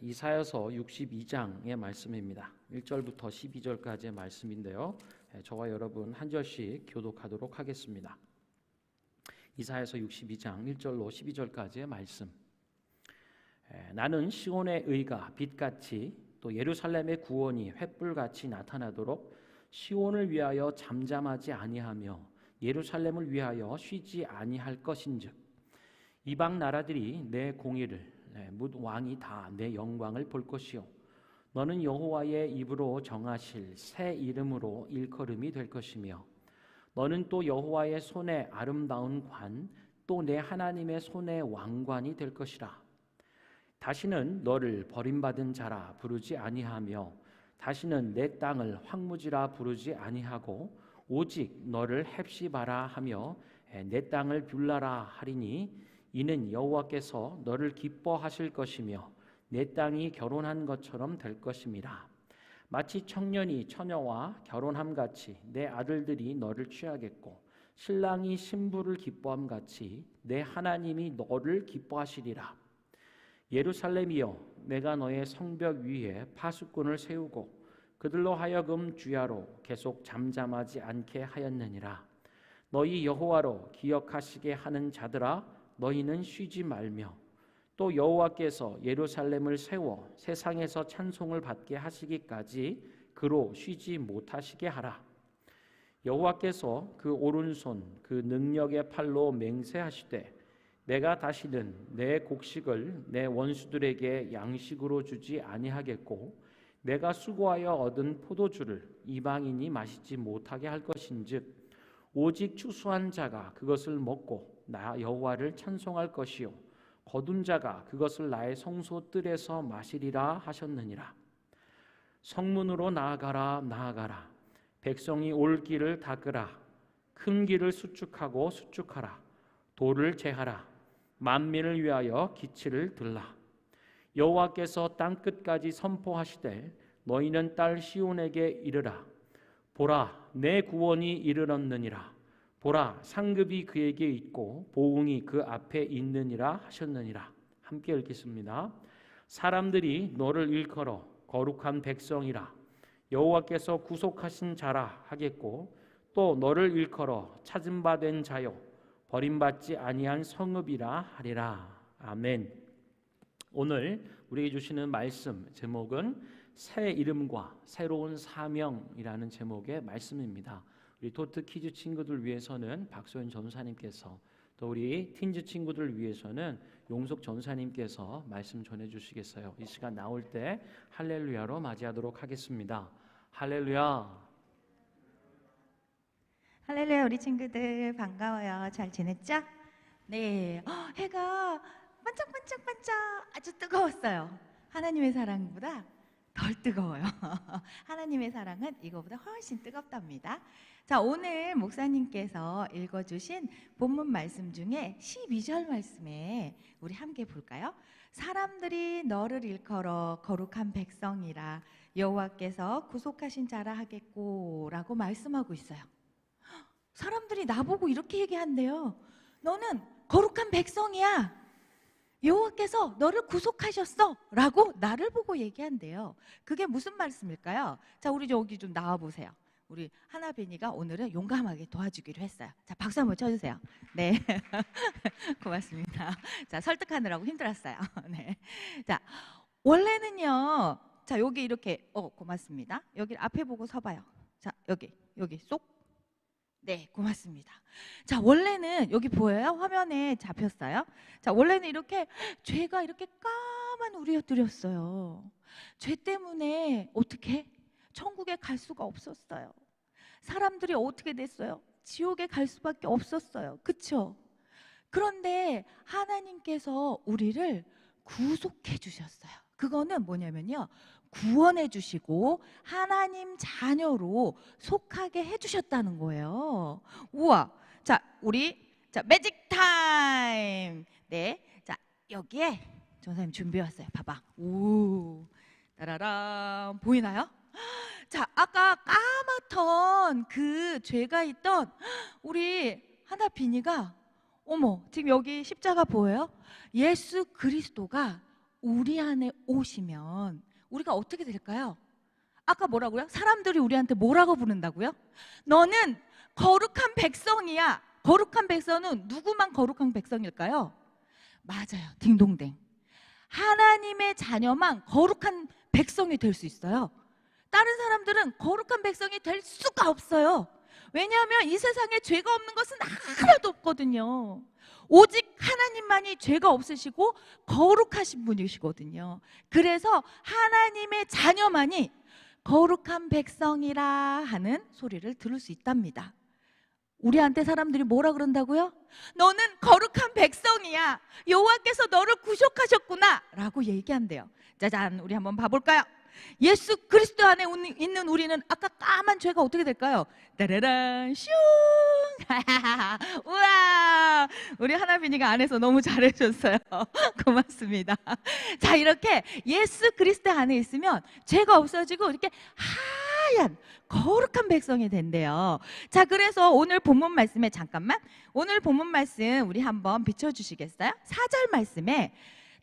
이사야서 62장의 말씀입니다. 1절부터 12절까지의 말씀인데요. 저와 여러분 한 절씩 교독하도록 하겠습니다. 이사야서 62장 1절로 12절까지의 말씀. 나는 시온의 의가 빛같이 또 예루살렘의 구원이 횃불같이 나타나도록 시온을 위하여 잠잠하지 아니하며 예루살렘을 위하여 쉬지 아니할 것인즉 이방 나라들이 내 공의를 뭇 왕이 다 내 영광을 볼 것이요 너는 여호와의 입으로 정하실 새 이름으로 일컬음이 될 것이며 너는 또 여호와의 손에 아름다운 관 또 내 하나님의 손에 왕관이 될 것이라. 다시는 너를 버림받은 자라 부르지 아니하며 다시는 내 땅을 황무지라 부르지 아니하고 오직 너를 헵시바라 하며 내 땅을 뷸라라 하리니 이는 여호와께서 너를 기뻐하실 것이며 내 땅이 결혼한 것처럼 될 것임이라. 마치 청년이 처녀와 결혼함같이 내 아들들이 너를 취하겠고 신랑이 신부를 기뻐함같이 내 하나님이 너를 기뻐하시리라. 예루살렘이여 내가 너의 성벽 위에 파수꾼을 세우고 그들로 하여금 주야로 계속 잠잠하지 않게 하였느니라. 너희 여호와로 기억하시게 하는 자들아 너희는 쉬지 말며 또 여호와께서 예루살렘을 세워 세상에서 찬송을 받게 하시기까지 그로 쉬지 못하시게 하라. 여호와께서 그 오른손 그 능력의 팔로 맹세하시되 내가 다시는 내 곡식을 내 원수들에게 양식으로 주지 아니하겠고 내가 수고하여 얻은 포도주를 이방인이 마시지 못하게 할 것인즉 오직 추수한 자가 그것을 먹고 나 여호와를 찬송할 것이요 거둔 자가 그것을 나의 성소 뜰에서 마시리라 하셨느니라. 성문으로 나아가라 나아가라. 백성이 올 길을 닦으라. 큰 길을 수축하고 수축하라. 돌을 제하라. 만민을 위하여 기치를 들라. 여호와께서 땅 끝까지 선포하시되 너희는 딸 시온에게 이르라. 보라 내 구원이 이르렀느니라. 보라 상급이 그에게 있고 보응이 그 앞에 있느니라 하셨느니라. 함께 읽겠습니다. 사람들이 너를 일컬어 거룩한 백성이라 여호와께서 구속하신 자라 하겠고 또 너를 일컬어 찾은 바 된 자요 버림받지 아니한 성읍이라 하리라. 아멘. 오늘 우리에게 주시는 말씀 제목은 새 이름과 새로운 사명이라는 제목의 말씀입니다. 우리 도트 키즈 친구들 위해서는 박소연 전사님께서 또 우리 틴즈 친구들 위해서는 용석 전사님께서 말씀 전해주시겠어요. 이 시간 나올 때 할렐루야로 맞이하도록 하겠습니다. 할렐루야. 할렐루야. 우리 친구들 반가워요. 잘 지냈죠? 네. 해가 반짝반짝반짝 아주 뜨거웠어요. 하나님의 사랑보다 덜 뜨거워요. 하나님의 사랑은 이거보다 훨씬 뜨겁답니다. 자, 오늘 목사님께서 읽어주신 본문 말씀 중에 12절 말씀에 우리 함께 볼까요? 사람들이 너를 일컬어 거룩한 백성이라 여호와께서 구속하신 자라 하겠고 라고 말씀하고 있어요. 사람들이 나보고 이렇게 얘기한대요. 너는 거룩한 백성이야. 여호와께서 너를 구속하셨어 라고 나를 보고 얘기한대요. 그게 무슨 말씀일까요? 자, 우리 여기 좀 나와보세요. 우리 하나빈이가 오늘은 용감하게 도와주기로 했어요. 자, 박수 한번 쳐주세요. 네. 고맙습니다. 자, 설득하느라고 힘들었어요. 네. 자, 원래는요. 자, 여기 이렇게 고맙습니다. 여기 앞에 보고 서봐요. 자, 여기 쏙. 네, 고맙습니다. 자, 원래는 여기 보여요? 화면에 잡혔어요? 자, 원래는 이렇게 죄가 이렇게 까만 우리였더랬어요. 죄 때문에 어떻게? 천국에 갈 수가 없었어요. 사람들이 어떻게 됐어요? 지옥에 갈 수밖에 없었어요. 그렇죠? 그런데 하나님께서 우리를 구속해 주셨어요. 그거는 뭐냐면요. 구원해 주시고 하나님 자녀로 속하게 해 주셨다는 거예요. 우와. 자, 우리 매직 타임. 네. 자, 여기에 전사님 준비해 왔어요. 봐봐. 오. 따라란. 보이나요? 자, 아까 까맣던 그 죄가 있던 우리 하나빈이가 어머, 지금 여기 십자가 보여요? 예수 그리스도가 우리 안에 오시면 우리가 어떻게 될까요? 아까 뭐라고요? 사람들이 우리한테 뭐라고 부른다고요? 너는 거룩한 백성이야. 거룩한 백성은 누구만 거룩한 백성일까요? 맞아요. 딩동댕. 하나님의 자녀만 거룩한 백성이 될 수 있어요. 다른 사람들은 거룩한 백성이 될 수가 없어요. 왜냐하면 이 세상에 죄가 없는 것은 하나도 없거든요. 오직 하나님만이 죄가 없으시고 거룩하신 분이시거든요. 그래서 하나님의 자녀만이 거룩한 백성이라 하는 소리를 들을 수 있답니다. 우리한테 사람들이 뭐라 그런다고요? 너는 거룩한 백성이야. 여호와께서 너를 구속하셨구나 라고 얘기한대요. 짜잔, 우리 한번 봐볼까요? 예수 그리스도 안에 있는 우리는 아까 까만 죄가 어떻게 될까요? 따라란 슝 우와, 우리 하나빈이가 안에서 너무 잘해줬어요. 고맙습니다. 자, 이렇게 예수 그리스도 안에 있으면 죄가 없어지고 이렇게 하얀 거룩한 백성이 된대요. 자, 그래서 오늘 본문 말씀에 잠깐만, 오늘 본문 말씀 우리 한번 비춰주시겠어요? 4절 말씀에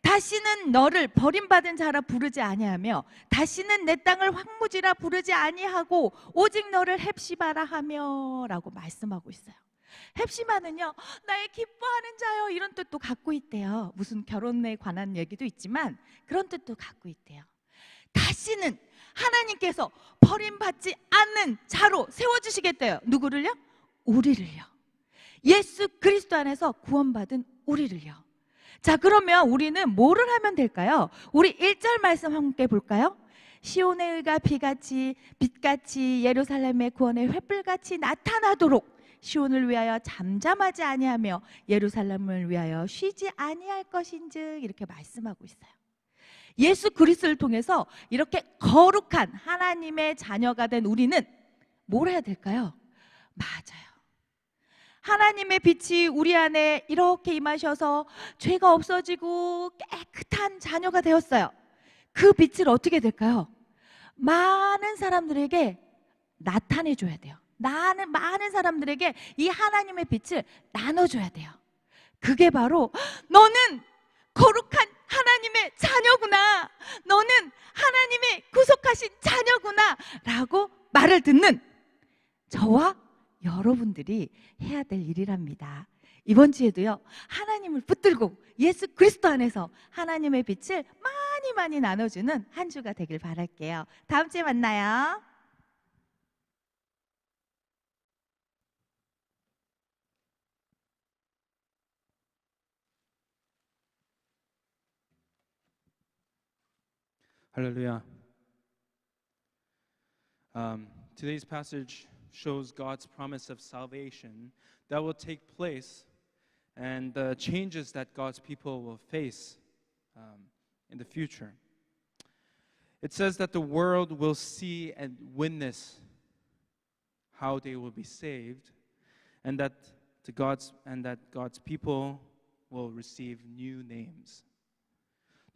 다시는 너를 버림받은 자라 부르지 아니하며 다시는 내 땅을 황무지라 부르지 아니하고 오직 너를 헵시바라 하며 라고 말씀하고 있어요. 헵시바는요, 나의 기뻐하는 자요, 이런 뜻도 갖고 있대요. 무슨 결혼에 관한 얘기도 있지만 그런 뜻도 갖고 있대요. 다시는 하나님께서 버림받지 않는 자로 세워주시겠대요. 누구를요? 우리를요. 예수 그리스도 안에서 구원받은 우리를요. 자, 그러면 우리는 뭐를 하면 될까요? 우리 1절 말씀 함께 볼까요? 시온의 의가 빛같이 예루살렘의 구원의 횃불같이 나타나도록 시온을 위하여 잠잠하지 아니하며 예루살렘을 위하여 쉬지 아니할 것인즉, 이렇게 말씀하고 있어요. 예수 그리스도를 통해서 이렇게 거룩한 하나님의 자녀가 된 우리는 뭘 해야 될까요? 맞아요. 하나님의 빛이 우리 안에 이렇게 임하셔서 죄가 없어지고 깨끗한 자녀가 되었어요. 그 빛을 어떻게 될까요? 많은 사람들에게 나타내줘야 돼요. 많은 사람들에게 이 하나님의 빛을 나눠줘야 돼요. 그게 바로 너는 거룩한 하나님의 자녀구나, 너는 하나님의 구속하신 자녀구나 라고 말을 듣는 저와 여러분들이 해야 될 일이랍니다. 이번 주에도요, 하나님을 붙들고 예수 그리스도 안에서 하나님의 빛을 많이 나눠주는 한 주가 되길 바랄게요. 다음 주에 만나요. Hallelujah. Today's passage shows God's promise of salvation that will take place and the changes that God's people will face in the future. It says that the world will see and witness how they will be saved, and that God's people will receive new names.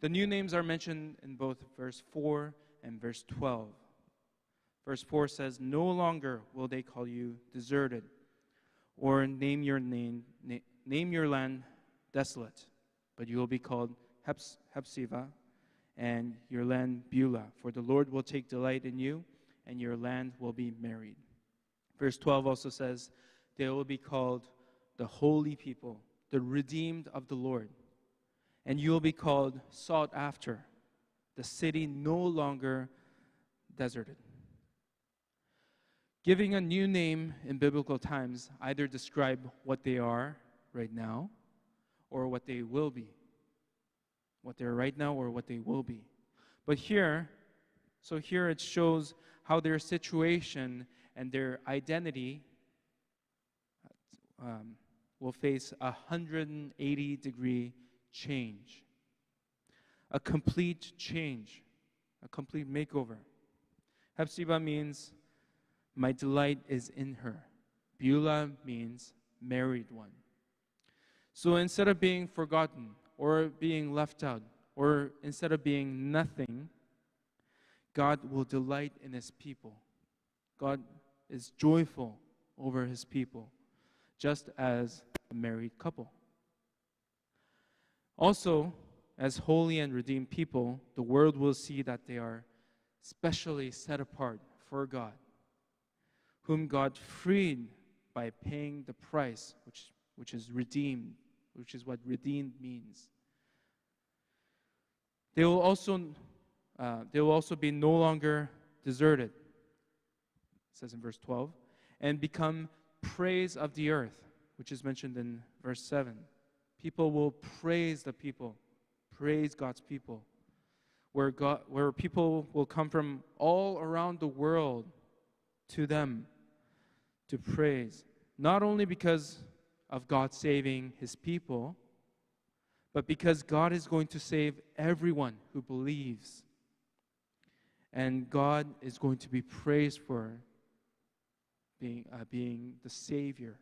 The new names are mentioned in both verse 4 and verse 12. Verse 4 says, "No longer will they call you deserted, or name your land desolate, but you will be called Hephzibah, and your land Beulah, for the Lord will take delight in you, and your land will be married." Verse 12 also says, "They will be called the holy people, the redeemed of the Lord, and you will be called sought after, the city no longer deserted." Giving a new name in biblical times either describe what they are right now or what they will be. What they're right now or what they will be. But here it shows how their situation and their identity will face a 180-degree change. A complete change, a complete makeover. Hephzibah means my delight is in her. Beulah means married one. So instead of being forgotten or being left out, or instead of being nothing, God will delight in his people. God is joyful over his people, just as a married couple. Also, as holy and redeemed people, the world will see that they are specially set apart for God, whom God freed by paying the price, which is redeemed, which is what redeemed means. They will also be no longer deserted, it says in verse 12, and become praise of the earth, which is mentioned in verse 7. People will praise the people, praise God's people, where people will come from all around the world to them to praise, not only because of God saving his people, but because God is going to save everyone who believes. And God is going to be praised for being the Savior.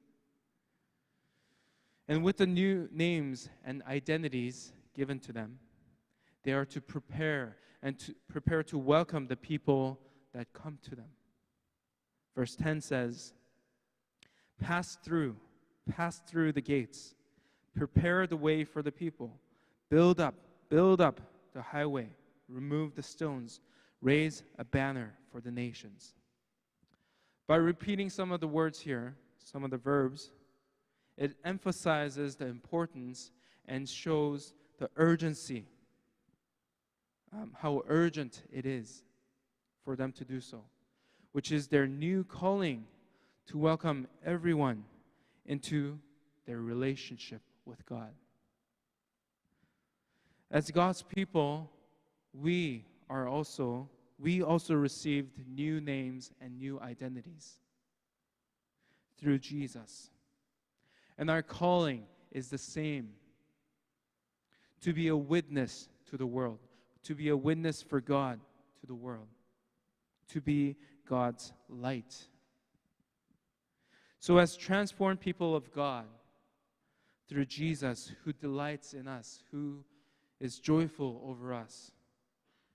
And with the new names and identities given to them, they are to prepare to welcome the people that come to them. Verse 10 says, pass through the gates, prepare the way for the people, build up the highway, remove the stones, raise a banner for the nations. By repeating some of the words here, some of the verbs, it emphasizes the importance and shows the urgency, how urgent it is for them to do so, which is their new calling to welcome everyone into their relationship with God. As God's people, we also received new names and new identities through Jesus. And our calling is the same: to be a witness to the world, to be a witness for God to the world, to be God's light. So as transformed people of God, through Jesus, who delights in us, who is joyful over us,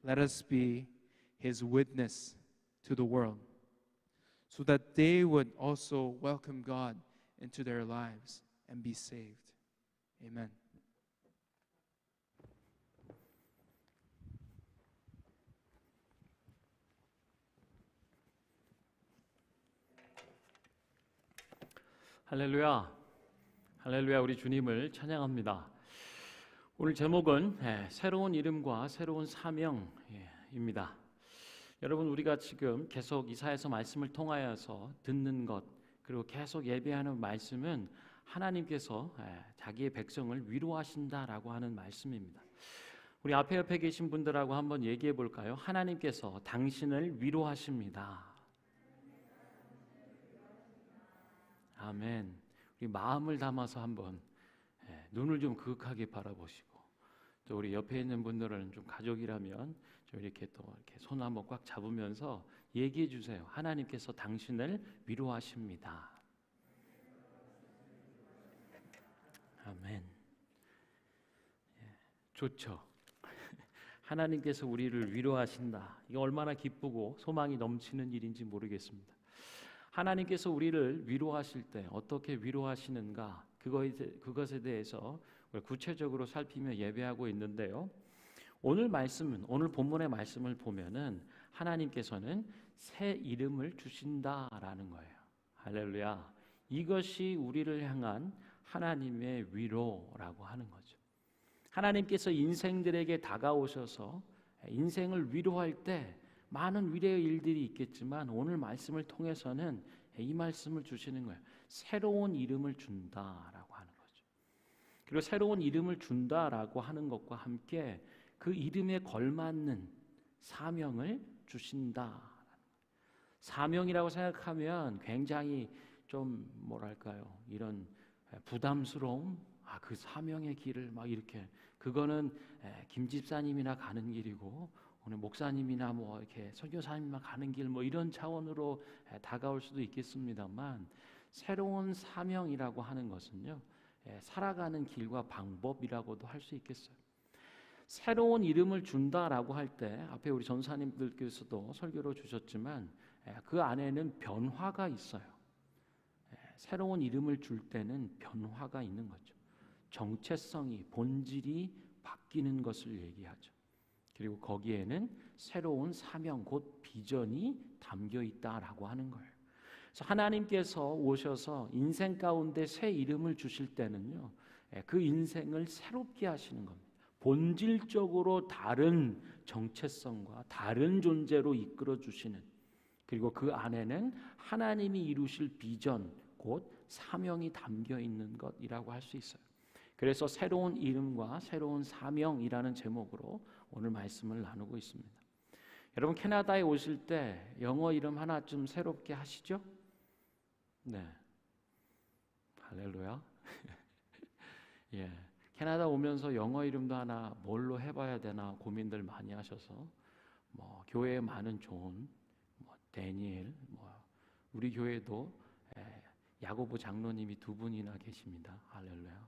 let us be his witness to the world, so that they would also welcome God into their lives and be saved. Amen. 할렐루야, 할렐루야. 우리 주님을 찬양합니다. 오늘 제목은 새로운 이름과 새로운 사명입니다. 여러분, 우리가 지금 계속 이사야서 말씀을 통하여서 듣는 것, 그리고 계속 예배하는 말씀은 하나님께서 자기의 백성을 위로하신다라고 하는 말씀입니다. 우리 앞에 옆에 계신 분들하고 한번 얘기해 볼까요? 하나님께서 당신을 위로하십니다. 아멘. 우리 마음을 담아서 한번 눈을 좀 그윽하게 바라보시고, 또 우리 옆에 있는 분들은 좀 가족이라면 좀 이렇게 또 이렇게 손 한번 꽉 잡으면서 얘기해 주세요. 하나님께서 당신을 위로하십니다. 아멘. 좋죠. 하나님께서 우리를 위로하신다. 이거 얼마나 기쁘고 소망이 넘치는 일인지 모르겠습니다. 하나님께서 우리를 위로하실 때 어떻게 위로하시는가, 그것에 대해서 구체적으로 살피며 예배하고 있는데요. 오늘 본문의 말씀을 보면은 하나님께서는 새 이름을 주신다라는 거예요. 할렐루야. 이것이 우리를 향한 하나님의 위로라고 하는 거죠. 하나님께서 인생들에게 다가오셔서 인생을 위로할 때 많은 위로의 일들이 있겠지만, 오늘 말씀을 통해서는 이 말씀을 주시는 거예요. 새로운 이름을 준다라고 하는 거죠. 그리고 새로운 이름을 준다라고 하는 것과 함께 그 이름에 걸맞는 사명을 주신다. 사명이라고 생각하면 굉장히 좀 뭐랄까요, 이런 부담스러움, 그 사명의 길을 막 이렇게, 그거는 김 집사님이나 가는 길이고 오늘 목사님이나 뭐 이렇게 선교사님이나 가는 길, 뭐 이런 차원으로 다가올 수도 있겠습니다만, 새로운 사명이라고 하는 것은요, 살아가는 길과 방법이라고도 할 수 있겠어요. 새로운 이름을 준다라고 할 때 앞에 우리 전사님들께서도 설교로 주셨지만 그 안에는 변화가 있어요. 새로운 이름을 줄 때는 변화가 있는 거죠. 정체성이, 본질이 바뀌는 것을 얘기하죠. 그리고 거기에는 새로운 사명 곧 비전이 담겨 있다라고 하는 거예요. 그래서 하나님께서 오셔서 인생 가운데 새 이름을 주실 때는요, 그 인생을 새롭게 하시는 겁니다. 본질적으로 다른 정체성과 다른 존재로 이끌어 주시는, 그리고 그 안에는 하나님이 이루실 비전 곧 사명이 담겨 있는 것이라고 할 수 있어요. 그래서 새로운 이름과 새로운 사명이라는 제목으로 오늘 말씀을 나누고 있습니다. 여러분, 캐나다에 오실 때 영어 이름 하나 좀 새롭게 하시죠? 네, 할렐루야. 예, 캐나다 오면서 영어 이름도 하나 뭘로 해봐야 되나 고민들 많이 하셔서 뭐 교회에 많은 존, 뭐 데니엘, 뭐 우리 교회도 야고보 장로님이 2분이나 계십니다. 할렐루야.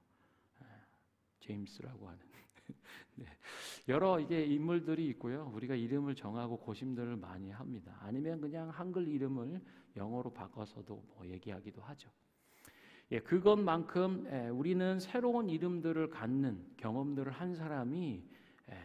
제임스라고 하는 네. 여러 이게 인물들이 있고요. 우리가 이름을 정하고 고심들을 많이 합니다. 아니면 그냥 한글 이름을 영어로 바꿔서도 뭐 얘기하기도 하죠. 예, 그것만큼 우리는 새로운 이름들을 갖는 경험들을 한 사람이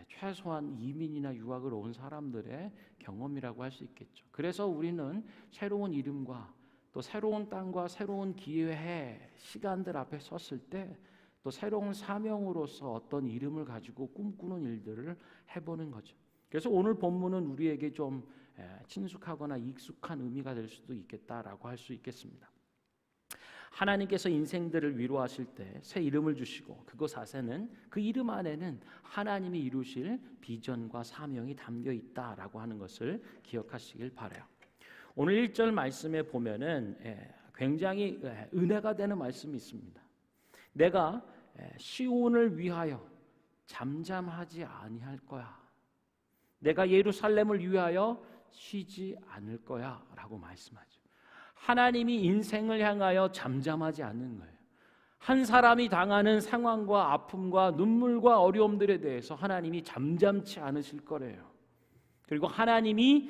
최소한 이민이나 유학을 온 사람들의 경험이라고 할 수 있겠죠. 그래서 우리는 새로운 이름과 또 새로운 땅과 새로운 기회, 시간들 앞에 섰을 때 또 새로운 사명으로서 어떤 이름을 가지고 꿈꾸는 일들을 해보는 거죠. 그래서 오늘 본문은 우리에게 좀 친숙하거나 익숙한 의미가 될 수도 있겠다라고 할 수 있겠습니다. 하나님께서 인생들을 위로하실 때 새 이름을 주시고 그것 안에는, 그 이름 안에는 하나님이 이루실 비전과 사명이 담겨 있다라고 하는 것을 기억하시길 바라요. 오늘 1절 말씀에 보면은 굉장히 은혜가 되는 말씀이 있습니다. 내가 시온을 위하여 잠잠하지 아니할 거야. 내가 예루살렘을 위하여 쉬지 않을 거야 라고 말씀하죠. 하나님이 인생을 향하여 잠잠하지 않는 거예요. 한 사람이 당하는 상황과 아픔과 눈물과 어려움들에 대해서 하나님이 잠잠치 않으실 거래요. 그리고 하나님이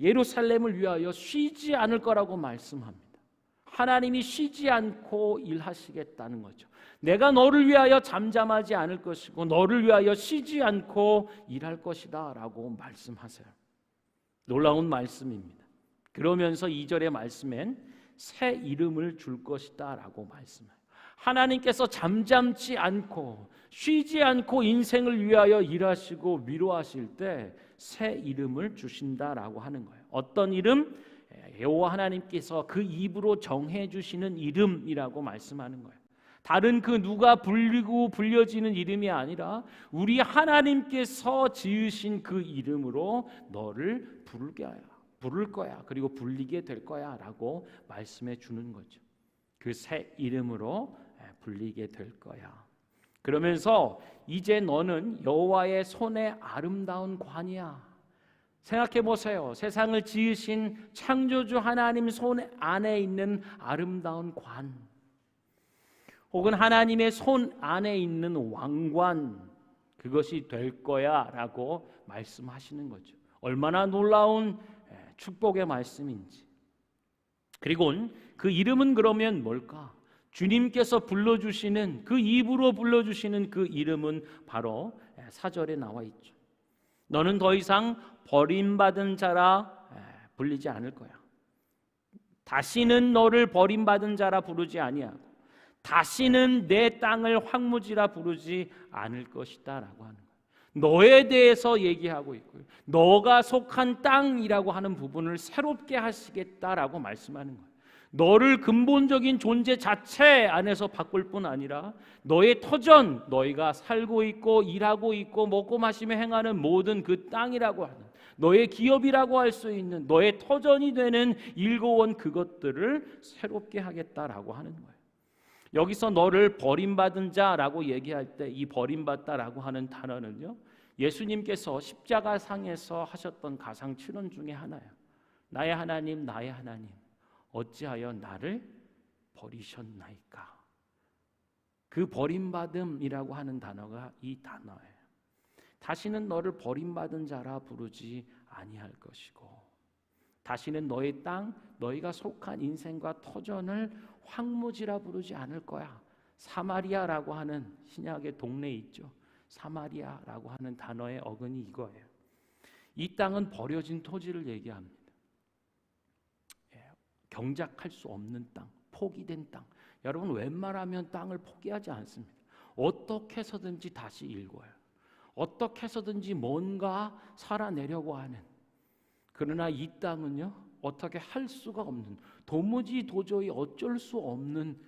예루살렘을 위하여 쉬지 않을 거라고 말씀합니다. 하나님이 쉬지 않고 일하시겠다는 거죠. 내가 너를 위하여 잠잠하지 않을 것이고 너를 위하여 쉬지 않고 일할 것이다 라고 말씀하세요. 놀라운 말씀입니다. 그러면서 2절의 말씀엔 새 이름을 줄 것이다 라고 말씀해요. 하나님께서 잠잠치 않고 쉬지 않고 인생을 위하여 일하시고 위로하실 때 새 이름을 주신다라고 하는 거예요. 어떤 이름? 여호와 하나님께서 그 입으로 정해 주시는 이름이라고 말씀하는 거예요. 다른 그 누가 불리고 불려지는 이름이 아니라 우리 하나님께서 지으신 그 이름으로 너를 부를 거야. 그리고 불리게 될 거야 라고 말씀해 주는 거죠. 그 새 이름으로 불리게 될 거야. 그러면서 이제 너는 여호와의 손에 아름다운 관이야. 생각해 보세요. 세상을 지으신 창조주 하나님 손 안에 있는 아름다운 관, 혹은 하나님의 손 안에 있는 왕관, 그것이 될 거야 라고 말씀하시는 거죠. 얼마나 놀라운 축복의 말씀인지. 그리고 그 이름은 그러면 뭘까? 주님께서 불러주시는, 그 입으로 불러주시는 그 이름은 바로 4절에 나와 있죠. 너는 더 이상 버림받은 자라 불리지 않을 거야. 다시는 너를 버림받은 자라 부르지 아니하고 다시는 내 땅을 황무지라 부르지 않을 것이다 라고 하는 거예요. 너에 대해서 얘기하고 있고요. 너가 속한 땅이라고 하는 부분을 새롭게 하시겠다라고 말씀하는 거예요. 너를 근본적인 존재 자체 안에서 바꿀 뿐 아니라 너의 터전, 너희가 살고 있고 일하고 있고 먹고 마시며 행하는 모든 그 땅이라고 하는, 너의 기업이라고 할 수 있는 너의 터전이 되는 일거원 그것들을 새롭게 하겠다라고 하는 거예요. 여기서 너를 버림받은 자라고 얘기할 때 이 버림받다라고 하는 단어는요, 예수님께서 십자가상에서 하셨던 가상 칠언 중에 하나예요. 나의 하나님, 나의 하나님, 어찌하여 나를 버리셨나이까. 그 버림받음이라고 하는 단어가 이 단어예요. 다시는 너를 버림받은 자라 부르지 아니할 것이고 다시는 너의 땅, 너희가 속한 인생과 터전을 황무지라 부르지 않을 거야. 사마리아라고 하는 신약의 동네 있죠. 사마리아라고 하는 단어의 어근이 이거예요. 이 땅은 버려진 토지를 얘기합니다. 경작할 수 없는 땅, 포기된 땅. 여러분 웬만하면 땅을 포기하지 않습니다. 어떻게 해서든지 다시 일궈요. 어떻게 해서든지 뭔가 살아내려고 하는. 그러나 이 땅은요, 어떻게 할 수가 없는, 도저히 어쩔 수 없는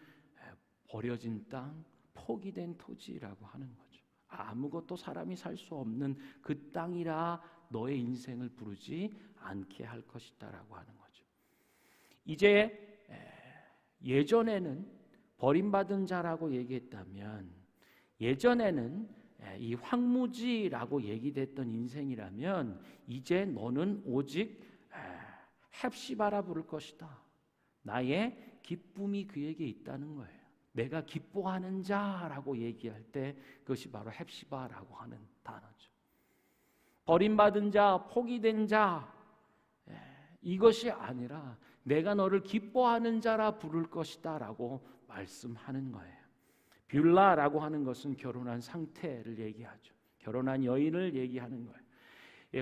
버려진 땅, 포기된 토지라고 하는 거죠. 아무것도 사람이 살 수 없는 그 땅이라 너의 인생을 부르지 않게 할 것이다라고 하는 거죠. 이제 예전에는 버림받은 자라고 얘기했다면, 예전에는 이 황무지라고 얘기됐던 인생이라면, 이제 너는 오직 헵시바라 부를 것이다. 나의 기쁨이 그에게 있다는 거예요. 내가 기뻐하는 자라고 얘기할 때 그것이 바로 헵시바라고 하는 단어죠. 버림받은 자, 포기된 자, 이것이 아니라 내가 너를 기뻐하는 자라 부를 것이다 라고 말씀하는 거예요. 뷰라라고 하는 것은 결혼한 상태를 얘기하죠. 결혼한 여인을 얘기하는 거예요.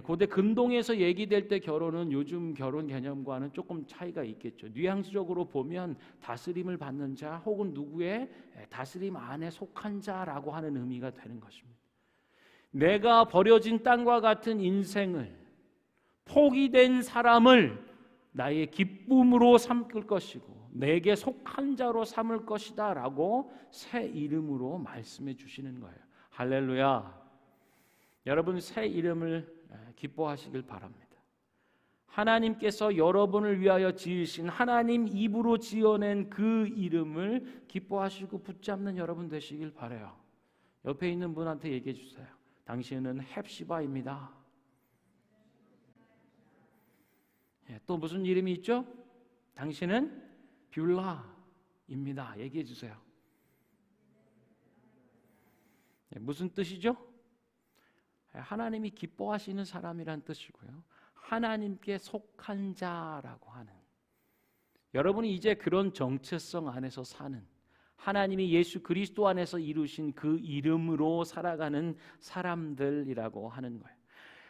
고대 근동에서 얘기될 때 결혼은 요즘 결혼 개념과는 조금 차이가 있겠죠. 뉘앙스적으로 보면 다스림을 받는 자 혹은 누구의 다스림 안에 속한 자라고 하는 의미가 되는 것입니다. 내가 버려진 땅과 같은 인생을, 포기된 사람을 나의 기쁨으로 삼을 것이고 내게 속한 자로 삼을 것이다 라고 새 이름으로 말씀해 주시는 거예요. 할렐루야. 여러분 새 이름을 기뻐하시길 바랍니다. 하나님께서 여러분을 위하여 지으신, 하나님 입으로 지어낸 그 이름을 기뻐하시고 붙잡는 여러분 되시길 바라요. 옆에 있는 분한테 얘기해 주세요. 당신은 헵시바입니다. 또 무슨 이름이 있죠? 당신은 뷰라입니다. 얘기해 주세요. 무슨 뜻이죠? 하나님이 기뻐하시는 사람이란 뜻이고요. 하나님께 속한 자라고 하는, 여러분이 이제 그런 정체성 안에서 사는, 하나님이 예수 그리스도 안에서 이루신 그 이름으로 살아가는 사람들이라고 하는 거예요.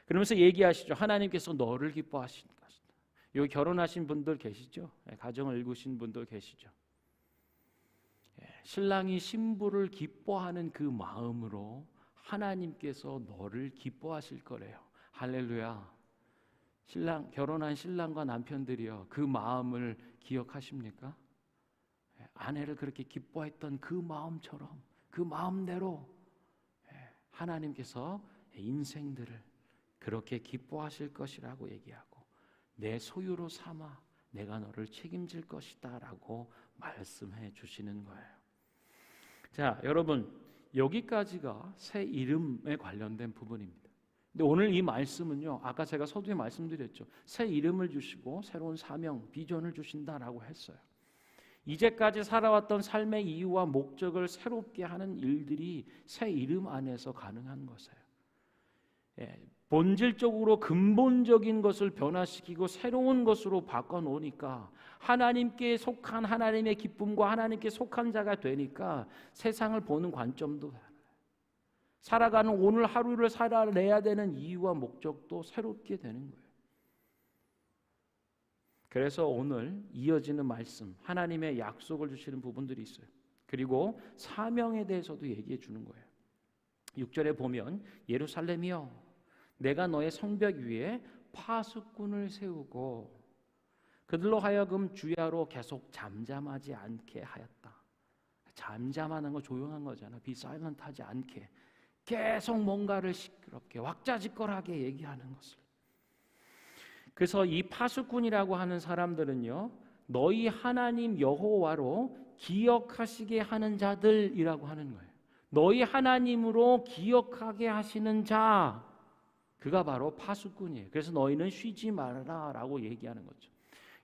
그러면서 얘기하시죠. 하나님께서 너를 기뻐하시는 것이다. 여기 결혼하신 분들 계시죠? 가정을 이루신 분들 계시죠? 신랑이 신부를 기뻐하는 그 마음으로 하나님께서 너를 기뻐하실 거래요. 할렐루야. 결혼한 신랑과 남편들이요, 그 마음을 기억하십니까? 아내를 그렇게 기뻐했던 그 마음처럼, 그 마음대로 하나님께서 인생들을 그렇게 기뻐하실 것이라고 얘기하고, 내 소유로 삼아 내가 너를 책임질 것이다 라고 말씀해 주시는 거예요. 자, 여러분, 여기까지가 새 이름에 관련된 부분입니다. 근데 오늘 이 말씀은요, 아까 제가 서두에 말씀드렸죠. 새 이름을 주시고 새로운 사명, 비전을 주신다라고 했어요. 이제까지 살아왔던 삶의 이유와 목적을 새롭게 하는 일들이 새 이름 안에서 가능한 것이에요. 본질적으로 근본적인 것을 변화시키고 새로운 것으로 바꿔놓으니까 하나님께 속한, 하나님의 기쁨과 하나님께 속한 자가 되니까 세상을 보는 관점도 달라요. 살아가는 오늘 하루를 살아내야 되는 이유와 목적도 새롭게 되는 거예요. 그래서 오늘 이어지는 말씀, 하나님의 약속을 주시는 부분들이 있어요. 그리고 사명에 대해서도 얘기해 주는 거예요. 6절에 보면 예루살렘이여, 내가 너의 성벽 위에 파수꾼을 세우고 그들로 하여금 주야로 계속 잠잠하지 않게 하였다. 잠잠하는 거 조용한 거잖아. be silent 하지 않게 계속 뭔가를 시끄럽게 왁자지껄하게 얘기하는 것을. 그래서 이 파수꾼이라고 하는 사람들은요, 너희 하나님 여호와로 기억하시게 하는 자들이라고 하는 거예요. 너희 하나님으로 기억하게 하시는 자, 그가 바로 파수꾼이에요. 그래서 너희는 쉬지 말아라 라고 얘기하는 거죠.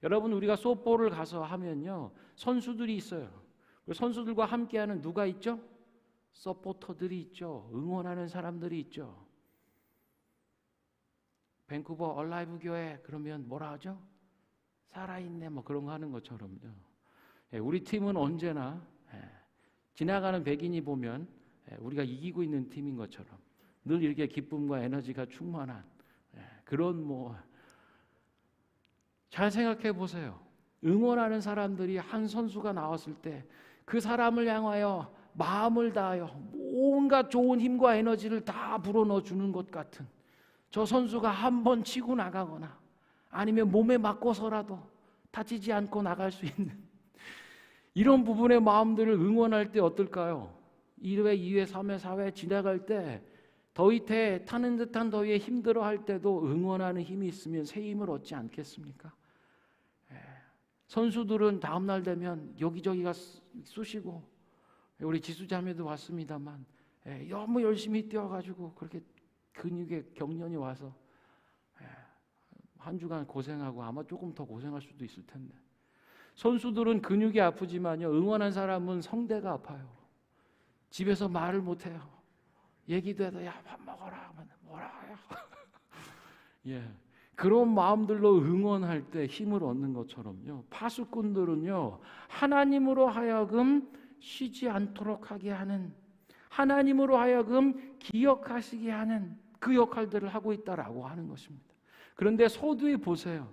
여러분, 우리가 소포를 가서 하면요, 선수들이 있어요. 그 선수들과 함께하는 누가 있죠? 서포터들이 있죠. 응원하는 사람들이 있죠. 밴쿠버 얼라이브 교회 그러면 뭐라 하죠? 살아있네 뭐 그런 거 하는 것처럼요. 우리 팀은 언제나 지나가는 백인이 보면 우리가 이기고 있는 팀인 것처럼 늘 이렇게 기쁨과 에너지가 충만한 그런 잘 생각해 보세요. 응원하는 사람들이 한 선수가 나왔을 때 그 사람을 향하여 마음을 다하여 온갖 좋은 힘과 에너지를 다 불어넣어 주는 것 같은, 저 선수가 한 번 치고 나가거나 아니면 몸에 맞고서라도 다치지 않고 나갈 수 있는 이런 부분의 마음들을 응원할 때 어떨까요? 1회, 2회, 3회, 4회 지나갈 때 더위태 타는 듯한 더위에 힘들어할 때도 응원하는 힘이 있으면 새 힘을 얻지 않겠습니까? 선수들은 다음날 되면 여기저기가 쑤시고, 우리 지수자매도 왔습니다만 너무 열심히 뛰어가지고 그렇게 근육에 경련이 와서 한 주간 고생하고 아마 조금 더 고생할 수도 있을 텐데, 선수들은 근육이 아프지만요, 응원한 사람은 성대가 아파요. 집에서 말을 못해요. 얘기도 해도 야 밥 먹어라 하면 뭐라요. 그런 마음들로 응원할 때 힘을 얻는 것처럼요, 파수꾼들은요 하나님으로 하여금 쉬지 않도록 하게 하는, 하나님으로 하여금 기억하시게 하는 그 역할들을 하고 있다라고 하는 것입니다. 그런데 서두에 보세요.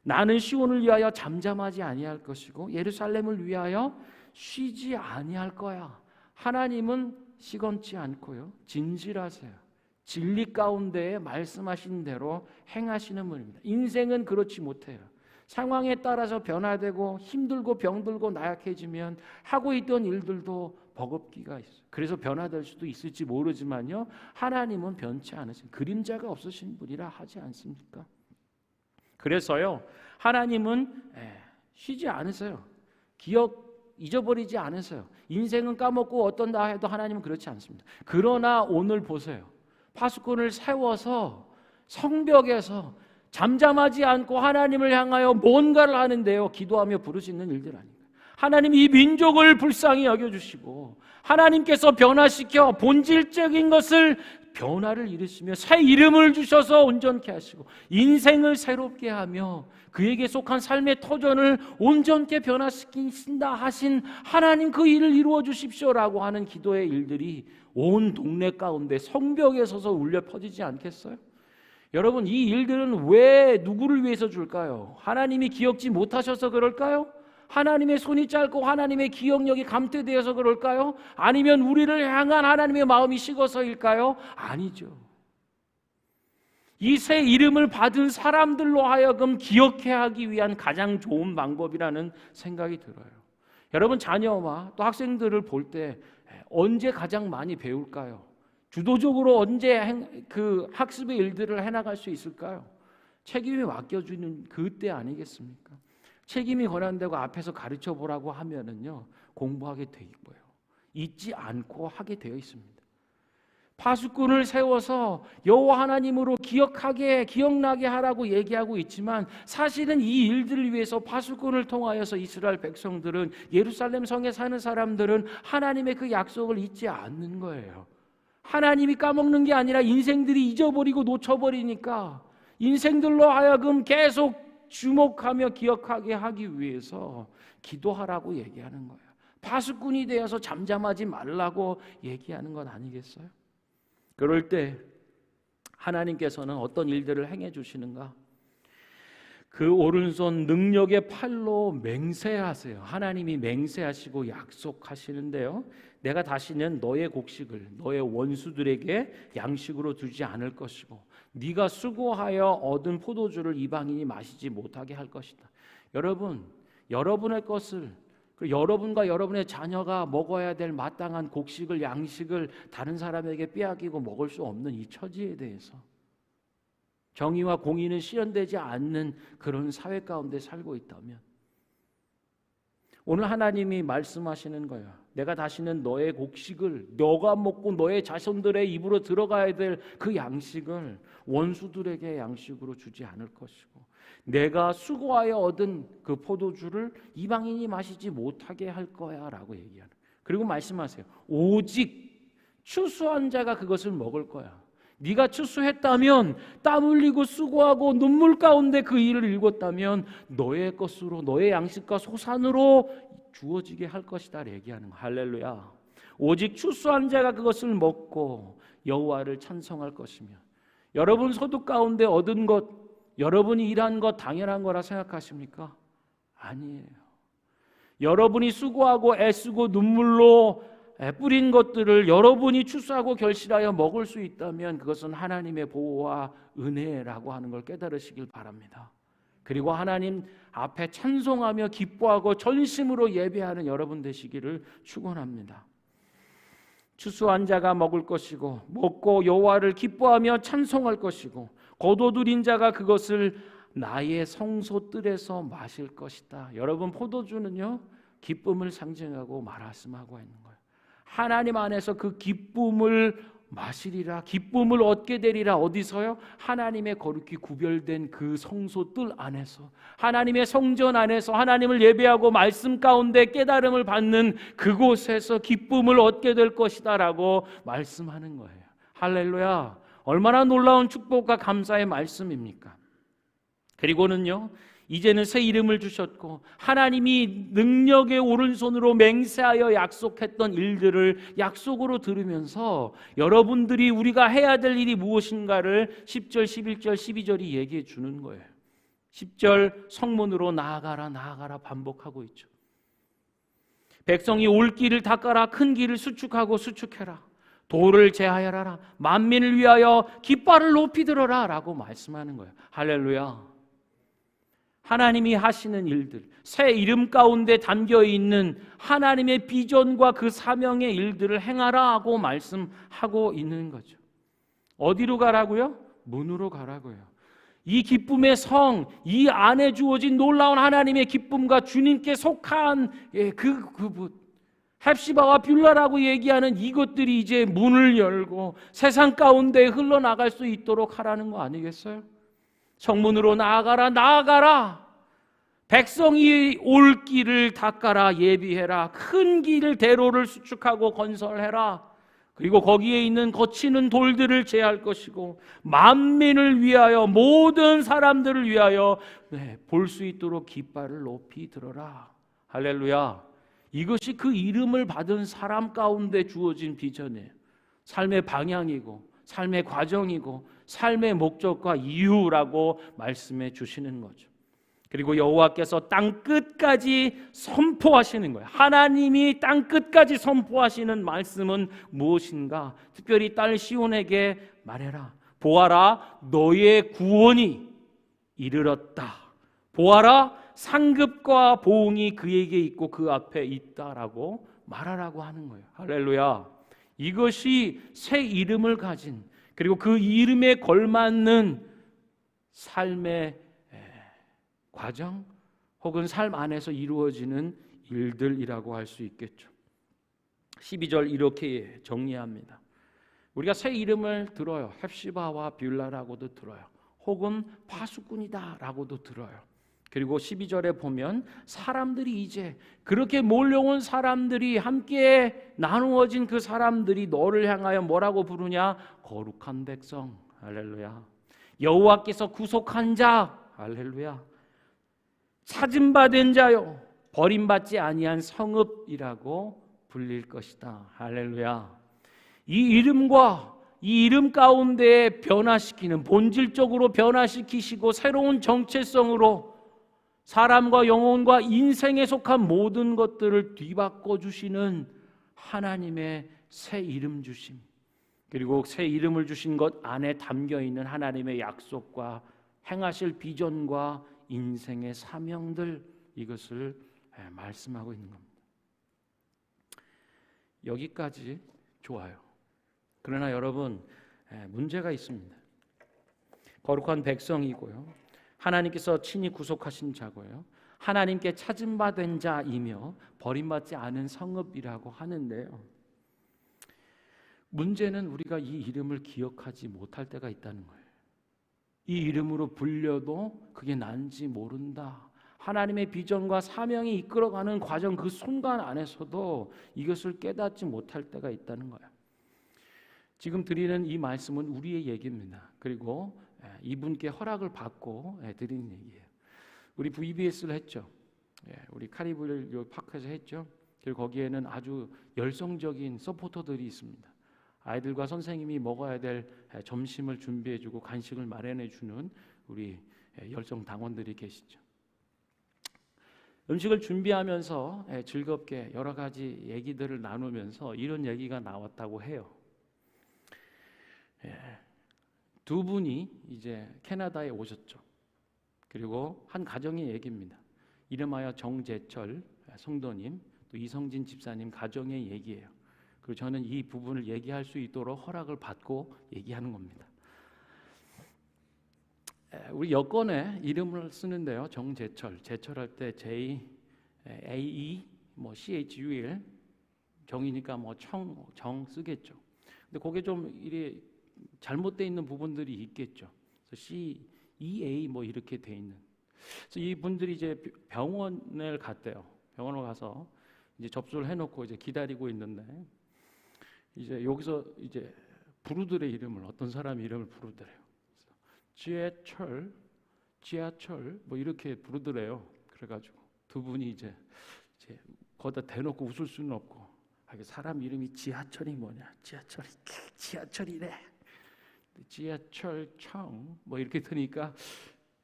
나는 시온을 위하여 잠잠하지 아니할 것이고 예루살렘을 위하여 쉬지 아니할 거야. 하나님은 시건치 않고요, 진실하세요. 진리 가운데에 말씀하신 대로 행하시는 분입니다. 인생은 그렇지 못해요. 상황에 따라서 변화되고 힘들고 병들고 나약해지면 하고 있던 일들도 버겁기가 있어요. 그래서 변화될 수도 있을지 모르지만요, 하나님은 변치 않으신, 그림자가 없으신 분이라 하지 않습니까? 그래서요, 하나님은 쉬지 않으세요. 잊어버리지 않으세요. 인생은 까먹고 어떤다 해도 하나님은 그렇지 않습니다. 그러나 오늘 보세요. 파수꾼을 세워서 성벽에서 잠잠하지 않고 하나님을 향하여 뭔가를 하는데요, 기도하며 부르시는 일들 아닙니까? 하나님 이 민족을 불쌍히 여겨주시고 하나님께서 변화시켜 본질적인 것을 변화를 일으키며 새 이름을 주셔서 온전케 하시고 인생을 새롭게 하며 그에게 속한 삶의 터전을 온전케 변화시킨다 하신 하나님, 그 일을 이루어 주십시오라고 하는 기도의 일들이 온 동네 가운데 성벽에 서서 울려 퍼지지 않겠어요? 여러분, 이 일들은 왜 누구를 위해서 줄까요? 하나님이 기억지 못하셔서 그럴까요? 하나님의 손이 짧고 하나님의 기억력이 감퇴되어서 그럴까요? 아니면 우리를 향한 하나님의 마음이 식어서일까요? 아니죠. 이 새 이름을 받은 사람들로 하여금 기억해 하기 위한 가장 좋은 방법이라는 생각이 들어요. 여러분, 자녀와 또 학생들을 볼 때 언제 가장 많이 배울까요? 주도적으로 언제 그 학습의 일들을 해나갈 수 있을까요? 책임이 맡겨주는 그때 아니겠습니까? 책임이 권한되고 앞에서 가르쳐 보라고 하면은요, 공부하게 돼 있고요, 잊지 않고 하게 되어 있습니다. 파수꾼을 세워서 여호와 하나님으로 기억나게 하라고 얘기하고 있지만, 사실은 이 일들을 위해서 파수꾼을 통하여서 이스라엘 백성들은, 예루살렘 성에 사는 사람들은 하나님의 그 약속을 잊지 않는 거예요. 하나님이 까먹는 게 아니라 인생들이 잊어버리고 놓쳐버리니까 인생들로 하여금 계속 주목하며 기억하게 하기 위해서 기도하라고 얘기하는 거예요. 파수꾼이 되어서 잠잠하지 말라고 얘기하는 건 아니겠어요? 그럴 때 하나님께서는 어떤 일들을 행해 주시는가? 그 오른손 능력의 팔로 맹세하세요. 하나님이 맹세하시고 약속하시는데요, 내가 다시는 너의 곡식을 너의 원수들에게 양식으로 두지 않을 것이고 네가 수고하여 얻은 포도주를 이방인이 마시지 못하게 할 것이다. 여러분, 여러분의 것을, 여러분과 여러분의 자녀가 먹어야 될 마땅한 곡식을, 양식을 다른 사람에게 빼앗기고 먹을 수 없는 이 처지에 대해서 정의와 공의는 실현되지 않는 그런 사회 가운데 살고 있다면, 오늘 하나님이 말씀하시는 거야. 내가 다시는 너의 곡식을, 너가 먹고 너의 자손들의 입으로 들어가야 될 그 양식을 원수들에게 양식으로 주지 않을 것이고, 내가 수고하여 얻은 그 포도주를 이방인이 마시지 못하게 할 거야 라고 얘기하는. 그리고 말씀하세요. 오직 추수한 자가 그것을 먹을 거야. 네가 추수했다면, 땀 흘리고 수고하고 눈물 가운데 그 일을 일궜다면 너의 것으로, 너의 양식과 소산으로 주어지게 할 것이다 얘기하는 거. 할렐루야. 오직 추수한 자가 그것을 먹고 여호와를 찬송할 것이며. 여러분 소득 가운데 얻은 것, 여러분이 일한 것 당연한 거라 생각하십니까? 아니에요. 여러분이 수고하고 애쓰고 눈물로 뿌린 것들을 여러분이 추수하고 결실하여 먹을 수 있다면 그것은 하나님의 보호와 은혜라고 하는 걸 깨달으시길 바랍니다. 그리고 하나님 앞에 찬송하며 기뻐하고 전심으로 예배하는 여러분 되시기를 축원합니다. 추수한 자가 먹을 것이고 먹고 여호와를 기뻐하며 찬송할 것이고 거둬들인 자가 그것을 나의 성소뜰에서 마실 것이다. 여러분 포도주는요 기쁨을 상징하고 말씀하고 있는 거예요. 하나님 안에서 그 기쁨을 마시리라, 기쁨을 얻게 되리라. 어디서요? 하나님의 거룩히 구별된 그 성소뜰 안에서, 하나님의 성전 안에서 하나님을 예배하고 말씀 가운데 깨달음을 받는 그곳에서 기쁨을 얻게 될 것이다 라고 말씀하는 거예요. 할렐루야. 얼마나 놀라운 축복과 감사의 말씀입니까? 그리고는요 이제는 새 이름을 주셨고 하나님이 능력의 오른손으로 맹세하여 약속했던 일들을 약속으로 들으면서 여러분들이 우리가 해야 될 일이 무엇인가를 10절, 11절, 12절이 얘기해 주는 거예요. 10절 성문으로 나아가라 나아가라 반복하고 있죠. 백성이 올 길을 닦아라, 큰 길을 수축하고 수축해라, 도를 제하여라, 만민을 위하여 깃발을 높이 들어라 라고 말씀하는 거예요. 할렐루야. 하나님이 하시는 일들, 새 이름 가운데 담겨있는 하나님의 비전과 그 사명의 일들을 행하라 하고 말씀하고 있는 거죠. 어디로 가라고요? 문으로 가라고요. 이 기쁨의 성, 이 안에 주어진 놀라운 하나님의 기쁨과 주님께 속한 그분, 헵시바와 뷸라라고 얘기하는 이것들이 이제 문을 열고 세상 가운데 흘러나갈 수 있도록 하라는 거 아니겠어요? 성문으로 나아가라 나아가라, 백성이 올 길을 닦아라, 예비해라, 큰 길을 대로를 수축하고 건설해라, 그리고 거기에 있는 거치는 돌들을 제할 것이고 만민을 위하여, 모든 사람들을 위하여 볼 수 있도록 깃발을 높이 들어라. 할렐루야. 이것이 그 이름을 받은 사람 가운데 주어진 비전이에요. 삶의 방향이고 삶의 과정이고 삶의 목적과 이유라고 말씀해 주시는 거죠. 그리고 여호와께서 땅 끝까지 선포하시는 거예요. 하나님이 땅 끝까지 선포하시는 말씀은 무엇인가? 특별히 딸 시온에게 말해라. 보아라, 너의 구원이 이르렀다. 보아라, 상급과 보응이 그에게 있고 그 앞에 있다라고 말하라고 하는 거예요. 할렐루야. 이것이 새 이름을 가진, 그리고 그 이름에 걸맞는 삶의 과정 혹은 삶 안에서 이루어지는 일들이라고 할 수 있겠죠. 12절 이렇게 정리합니다. 우리가 새 이름을 들어요. 헵시바와 뷸라라고도 들어요. 혹은 파수꾼이다라고도 들어요. 그리고 12절에 보면 사람들이, 이제 그렇게 몰려온 사람들이, 함께 나누어진 그 사람들이 너를 향하여 뭐라고 부르냐? 거룩한 백성. 할렐루야. 여호와께서 구속한 자. 할렐루야. 찾음받은 자요, 버림받지 아니한 성읍이라고 불릴 것이다. 할렐루야. 이 이름과 이 이름 가운데 변화시키는, 본질적으로 변화시키시고 새로운 정체성으로 사람과 영혼과 인생에 속한 모든 것들을 뒤바꿔 주시는 하나님의 새 이름 주심, 그리고 새 이름을 주신 것 안에 담겨 있는 하나님의 약속과 행하실 비전과 인생의 사명들, 이것을 말씀하고 있는 겁니다. 여기까지 좋아요. 그러나 여러분, 문제가 있습니다. 거룩한 백성이고요, 하나님께서 친히 구속하신 자고요, 하나님께 찾음받은 자이며 버림받지 않은 성읍이라고 하는데요, 문제는 우리가 이 이름을 기억하지 못할 때가 있다는 거예요. 이 이름으로 불려도 그게 난지 모른다. 하나님의 비전과 사명이 이끌어가는 과정, 그 순간 안에서도 이것을 깨닫지 못할 때가 있다는 거예요. 지금 드리는 이 말씀은 우리의 얘기입니다. 그리고 이분께 허락을 받고 드리는 얘기예요. 우리 VBS를 했죠. 우리 카리브를 파크에서 했죠. 그리고 거기에는 아주 열성적인 서포터들이 있습니다. 아이들과 선생님이 먹어야 될 점심을 준비해주고 간식을 마련해주는 우리 열성 당원들이 계시죠. 음식을 준비하면서 즐겁게 여러 가지 얘기들을 나누면서 이런 얘기가 나왔다고 해요. 두 분이 이제 캐나다에 오셨죠. 그리고 한 가정의 얘기입니다. 이름하여 정재철 성도님, 또 이성진 집사님 가정의 얘기예요. 그리고 저는 이 부분을 얘기할 수 있도록 허락을 받고 얘기하는 겁니다. 우리 여권에 이름을 쓰는데요. 정재철, 제철할 때 J-A-E, 뭐 C-H-U-L, 정이니까 뭐 정 쓰겠죠. 근데 그게 좀 이래 잘못되어 있는 부분들이 있겠죠. 그래서 C-E-A 뭐 이렇게 돼 있는. 그래서 이 분들이 이제 병원을 갔대요. 병원을 가서 이제 접수를 해놓고 이제 기다리고 있는데 이제 여기서 이제 부르들의 이름을 어떤 사람 이름을 부르더래요. 지하철 뭐 이렇게 부르더래요. 그래가지고 두 분이 이제 거기다 대놓고 웃을 수는 없고 사람 이름이 지하철이 뭐냐? 지하철이래. 지하철청 뭐 이렇게 드니까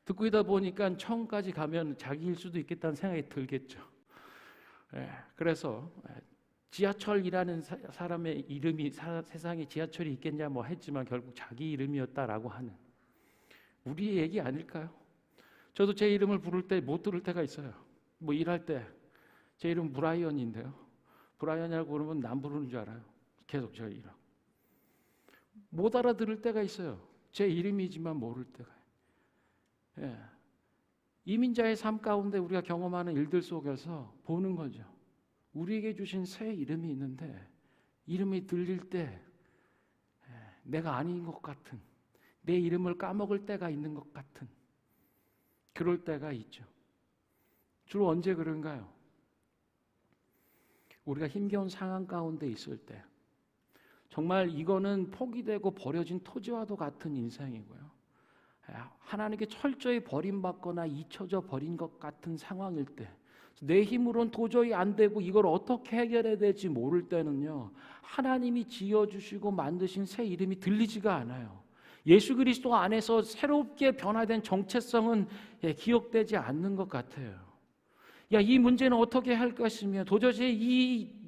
듣고 있다 보니까 청까지 가면 자기일 수도 있겠다는 생각이 들겠죠. 그래서 지하철이라는 사람의 이름이 세상에 지하철이 있겠냐 뭐 했지만 결국 자기 이름이었다라고 하는 우리의 얘기 아닐까요? 저도 제 이름을 부를 때 못 들을 때가 있어요. 뭐 일할 때 제 이름 브라이언인데요. 브라이언이라고 그러면 남 부르는 줄 알아요. 계속 저 이름 못 알아들을 때가 있어요. 제 이름이지만 모를 때가. 이민자의 삶 가운데 우리가 경험하는 일들 속에서 보는 거죠. 우리에게 주신 새 이름이 있는데 이름이 들릴 때 내가 아닌 것 같은, 내 이름을 까먹을 때가 있는 것 같은 그럴 때가 있죠. 주로 언제 그런가요? 우리가 힘겨운 상황 가운데 있을 때, 정말 이거는 포기되고 버려진 토지와도 같은 인생이고요. 하나님께 철저히 버림받거나 잊혀져 버린 것 같은 상황일 때, 내 힘으로는 도저히 안 되고 이걸 어떻게 해결해야 될지 모를 때는요, 하나님이 지어주시고 만드신 새 이름이 들리지가 않아요. 예수 그리스도 안에서 새롭게 변화된 정체성은 기억되지 않는 것 같아요. 이 문제는 어떻게 할 것이며 도저히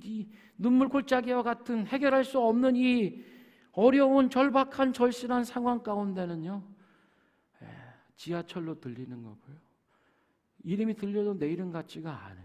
이 눈물 골짜기와 같은 해결할 수 없는 이 어려운 절박한 절실한 상황 가운데는요, 지하철로 들리는 거고요. 이름이 들려도 내 이름 같지가 않은,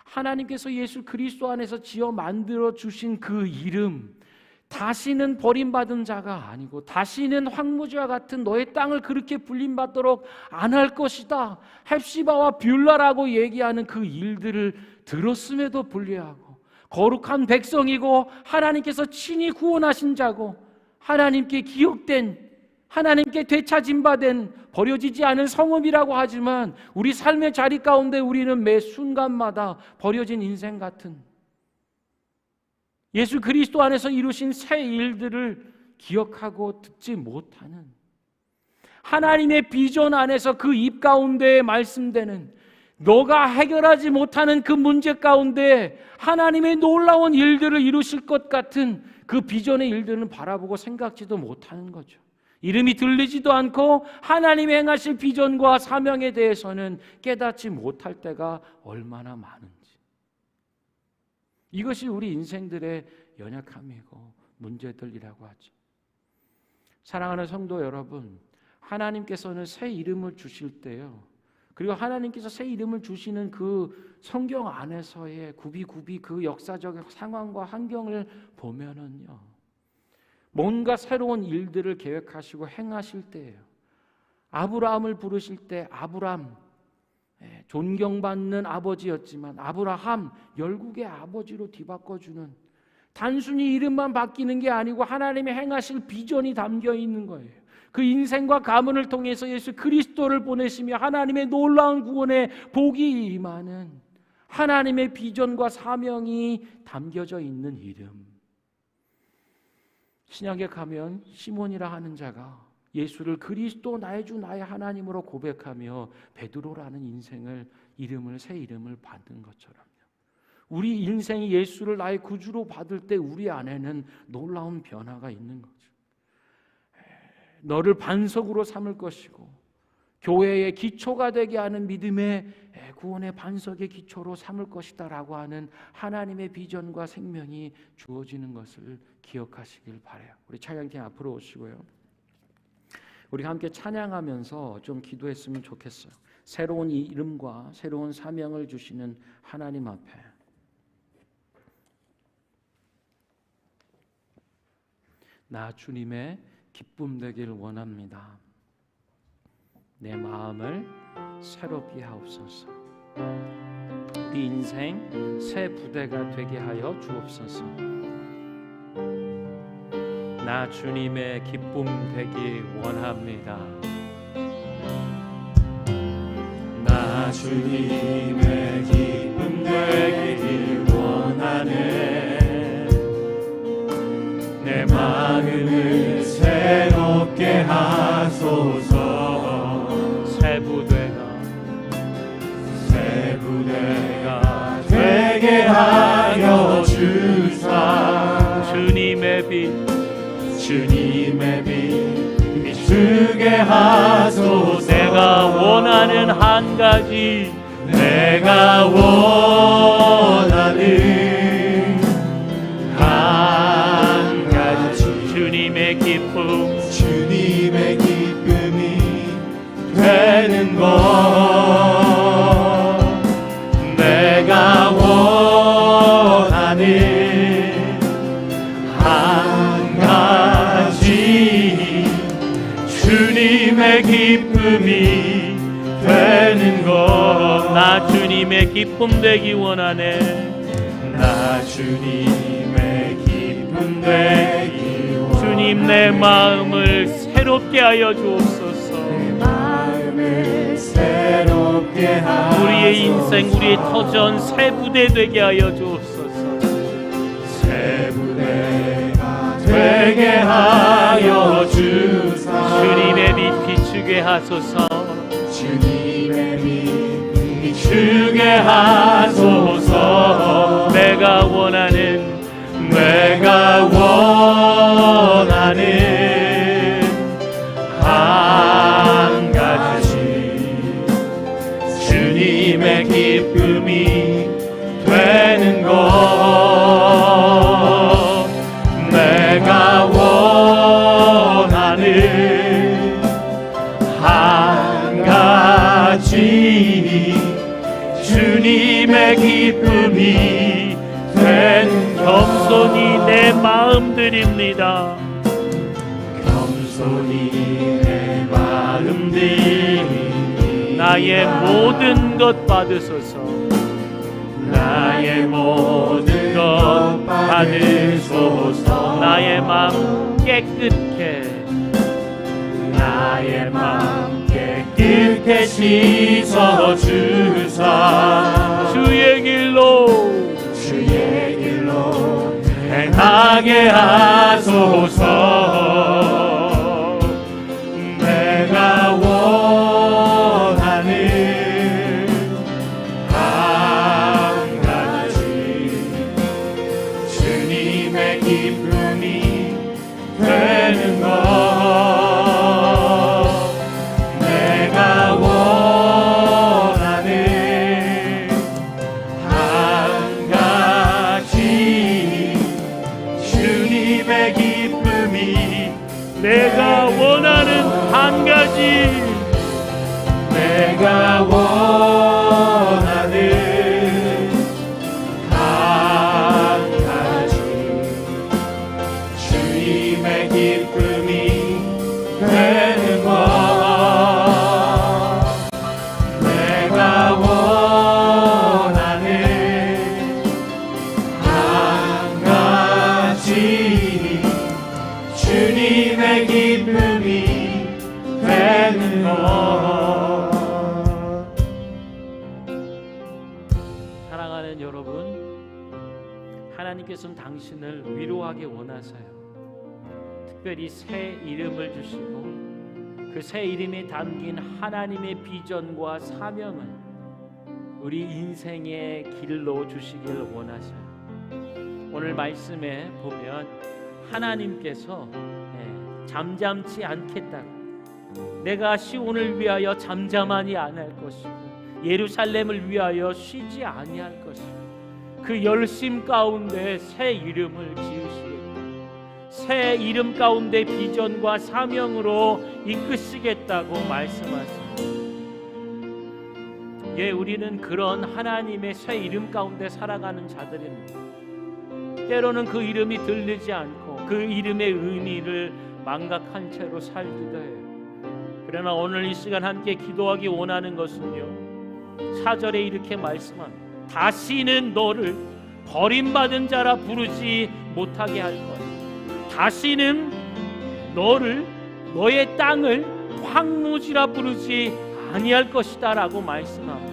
하나님께서 예수 그리스도 안에서 지어 만들어 주신 그 이름, 다시는 버림받은 자가 아니고 다시는 황무지와 같은 너의 땅을 그렇게 불림받도록 안 할 것이다, 헵시바와 뷸라라고 얘기하는 그 일들을 들었음에도 불구하고 거룩한 백성이고 하나님께서 친히 구원하신 자고 하나님께 기억된, 하나님께 되찾임 받은 버려지지 않은 성읍이라고 하지만 우리 삶의 자리 가운데 우리는 매 순간마다 버려진 인생 같은, 예수 그리스도 안에서 이루신 새 일들을 기억하고 듣지 못하는, 하나님의 비전 안에서 그 입 가운데 말씀되는 너가 해결하지 못하는 그 문제 가운데 하나님의 놀라운 일들을 이루실 것 같은 그 비전의 일들은 바라보고 생각지도 못하는 거죠. 이름이 들리지도 않고 하나님의 행하실 비전과 사명에 대해서는 깨닫지 못할 때가 얼마나 많은지. 이것이 우리 인생들의 연약함이고 문제들이라고 하죠. 사랑하는 성도 여러분, 하나님께서는 새 이름을 주실 때요, 그리고 하나님께서 새 이름을 주시는 그 성경 안에서의 굽이굽이 그 역사적 상황과 환경을 보면은요, 뭔가 새로운 일들을 계획하시고 행하실 때예요. 아브라함을 부르실 때 아브람, 존경받는 아버지였지만 아브라함, 열국의 아버지로 뒤바꿔주는, 단순히 이름만 바뀌는 게 아니고 하나님의 행하실 비전이 담겨 있는 거예요. 그 인생과 가문을 통해서 예수 그리스도를 보내시며 하나님의 놀라운 구원의 복이 임하는 하나님의 비전과 사명이 담겨져 있는 이름. 신약에 가면 시몬이라 하는 자가 예수를 그리스도 나의 주 나의 하나님으로 고백하며 베드로라는 인생을, 이름을, 새 이름을 받는 것처럼요, 우리 인생이 예수를 나의 구주로 받을 때 우리 안에는 놀라운 변화가 있는 거죠. 너를 반석으로 삼을 것이고 교회의 기초가 되게 하는 믿음의 구원의 반석의 기초로 삼을 것이다 라고 하는 하나님의 비전과 생명이 주어지는 것을 기억하시길 바라요. 우리 찬양팀 앞으로 오시고요, 우리 함께 찬양하면서 좀 기도했으면 좋겠어요. 새로운 이름과 새로운 사명을 주시는 하나님 앞에 나 주님의 기쁨 되길 원합니다. 내 마음을 새롭게 하옵소서. 네 인생 새 부대가 되게 하여 주옵소서. 나 주님의 기쁨 되길 원합니다. 나 주님의 기쁨 되길 원하네. 내 마음을 새롭게 하소서. 새 부대가 되게 하여 주사. 주님의 빛 비추게 하소서. 내가 원하는 한 가지, 내가 원하는 한 가지, 주님의 기쁨 기쁨이 되는 것. 내가 원하는 한 가지, 주님의 기쁨이 되는 것. 나 주님의 기쁨 되기 원하네. 나 주님의 기쁨 되기 원하네. 주님 내 마음을 새롭게 하여 주옵소서. 마음을 새롭게 하소서. 우리의 인생 우리의 터전 새 부대 되게 하여 주옵소서. 새 부대가 되게 하여 주사. 주님의 빛 비추게 하소서. 주님의 빛 비추게 하소서. 내가 원하는 한 가지, 주님의 기쁨이 되는 것. 내가 원하는 한 가지, 주님의 기쁨이 되는 것. 겸손히 내 마음 드립니다. 겸손히 내 마음 드립니다. 나의 모든 것 받으소서. 나의 모든 것 받으소서. 나의 마음 깨끗해. 나의 마음 깨끗해 씻어 주사. 주의 길로 행하게 하소서. 내가 원하는 한 가지, 주님의 기쁨이 되는 것. 내가 원하는 한 가지, 주님의 기쁨이. 내가 원하는 한 가지, 내가 원하는 한 가지, 주님의 기쁨이 되는 것. 내가 원하는 한 가지, 주님의 기쁨이 되는 것. 사랑하는 여러분, 하나님께서는 당신을 위로하기 원하세요. 특별히 새 이름을 주시고 그 새 이름에 담긴 하나님의 비전과 사명을 우리 인생의 길로 주시길 원하셔요. 오늘 말씀에 보면 하나님께서 잠잠치 않겠다고, 내가 시온을 위하여 잠잠하니 아니할 것이고 예루살렘을 위하여 쉬지 아니할 것이고 그 열심 가운데 새 이름을 지으시겠다, 새 이름 가운데 비전과 사명으로 이끄시겠다고 말씀하십니다. 우리는 그런 하나님의 새 이름 가운데 살아가는 자들입니다. 때로는 그 이름이 들리지 않고 그 이름의 의미를 망각한 채로 살기도 해요. 그러나 오늘 이 시간 함께 기도하기 원하는 것은요, 4절에 이렇게 말씀합니다. 다시는 너를 버림받은 자라 부르지 못하게 할 거야. 다시는 너의 땅을 황무지라 부르지 아니할 것이다 라고 말씀합니다.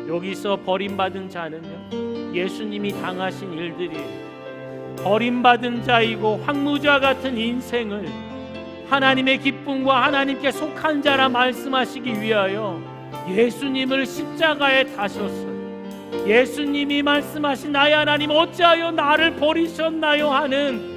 여기서 버림받은 자는요, 예수님이 당하신 일들이 버림받은 자이고 황무지와 같은 인생을 하나님의 기쁨과 하나님께 속한 자라 말씀하시기 위하여 예수님을 십자가에 다셨어요. 예수님이 말씀하신 나의 하나님 어찌하여 나를 버리셨나요 하는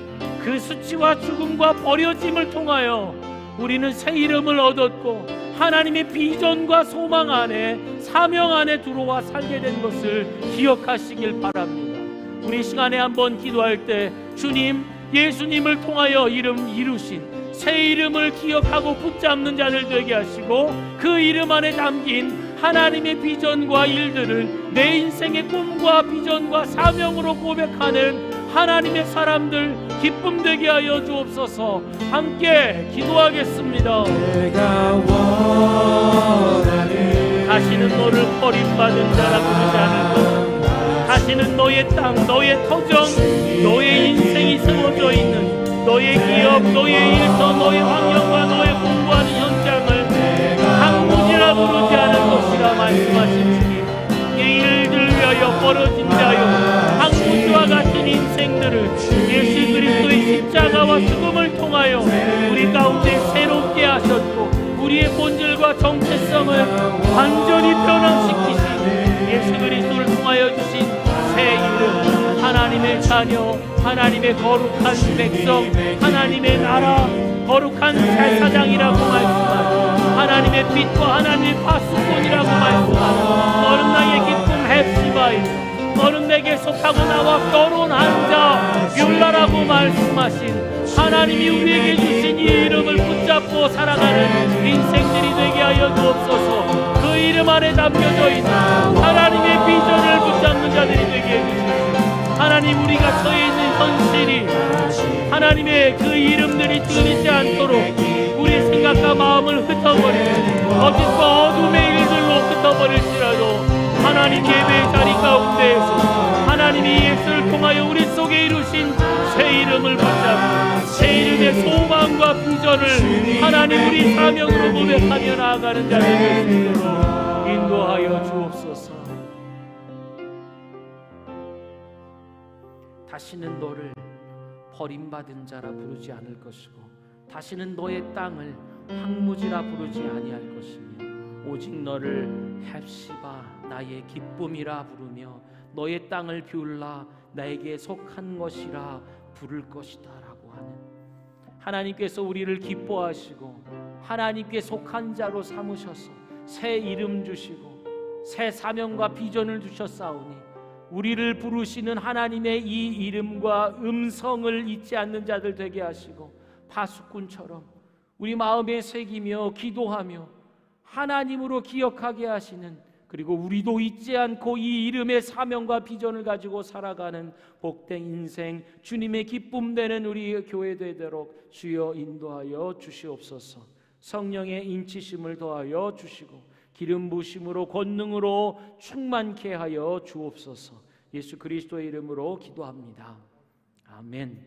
그 수치와 죽음과 버려짐을 통하여 우리는 새 이름을 얻었고 하나님의 비전과 소망 안에, 사명 안에 들어와 살게 된 것을 기억하시길 바랍니다. 우리 시간에 한번 기도할 때 주님, 예수님을 통하여 이름 이루신 새 이름을 기억하고 붙잡는 자들 되게 하시고 그 이름 안에 담긴 하나님의 비전과 일들을 내 인생의 꿈과 비전과 사명으로 고백하는 하나님의 사람들 기쁨 되게 하여 주옵소서. 함께 기도하겠습니다. 내가 원하는 다시는 너를 버림받은 자라 부르지 않을 것이다. 다시는 너의 땅, 너의 터전, 너의 인생이 세워져 있는 너의 기업, 너의 일터, 너의 환경과 너의 공부하는 현장을 황무지라 부르지 않을 것이라 말씀하신 주님, 이 일들을 위하여 벌어진 자요 황무지와 같은 인생들을 예수 그리스도의 십자가와 죽음을 통하여 우리 가운데 새롭게 하셨고 우리의 본질과 정체성을 완전히 변화시키신 예수 그리스도를 통하여 주신 새 이름, 하나님의 자녀, 하나님의 거룩한 백성, 하나님의 나라, 거룩한 제사장이라고 말씀하고 하나님의 빛과 하나님의 파수꾼이라고 말씀하고 너는 나의 기쁨 헵시바이며 너는 내게 속하고 나와 결혼한 자 율라라고 말씀하신 하나님이 우리에게 주신 이 이름을 붙잡고 살아가는 인생들이 되게 하여 주옵소서. 그 이름 안에 담겨져 있는 하나님의 비전을 붙잡는 자들이 되게 해주시옵소서. 하나님, 우리가 처해 있는 현실이 하나님의 그 이름들이 들리지 않도록 우리의 생각과 마음을 흩어버리고 거짓과 어둠의 일들로 흩어버릴지라도 하나님 예배의 자리 가운데에서 하나님이 예수를 통하여 우리 속에 이루신 새 이름을 붙잡고 새 이름의 소망과 비전을 하나님 우리 사명으로 고백하며 나아가는 자들 될 수 있도록 인도하여 주옵소서. 다시는 너를 버림받은 자라 부르지 않을 것이고 다시는 너의 땅을 황무지라 부르지 아니할 것이며 오직 너를 헵시바 나의 기쁨이라 부르며 너의 땅을 비울라 나에게 속한 것이라 부를 것이다 라고 하는 하나님께서 우리를 기뻐하시고 하나님께 속한 자로 삼으셔서 새 이름 주시고 새 사명과 비전을 주셨사오니 우리를 부르시는 하나님의 이 이름과 음성을 잊지 않는 자들 되게 하시고 파수꾼처럼 우리 마음에 새기며 기도하며 하나님으로 기억하게 하시는, 그리고 우리도 잊지 않고 이 이름의 사명과 비전을 가지고 살아가는 복된 인생, 주님의 기쁨 되는 우리 교회 되도록 주여 인도하여 주시옵소서. 성령의 인치심을 더하여 주시고 기름 부으심으로 권능으로 충만케 하여 주옵소서. 예수 그리스도의 이름으로 기도합니다. 아멘.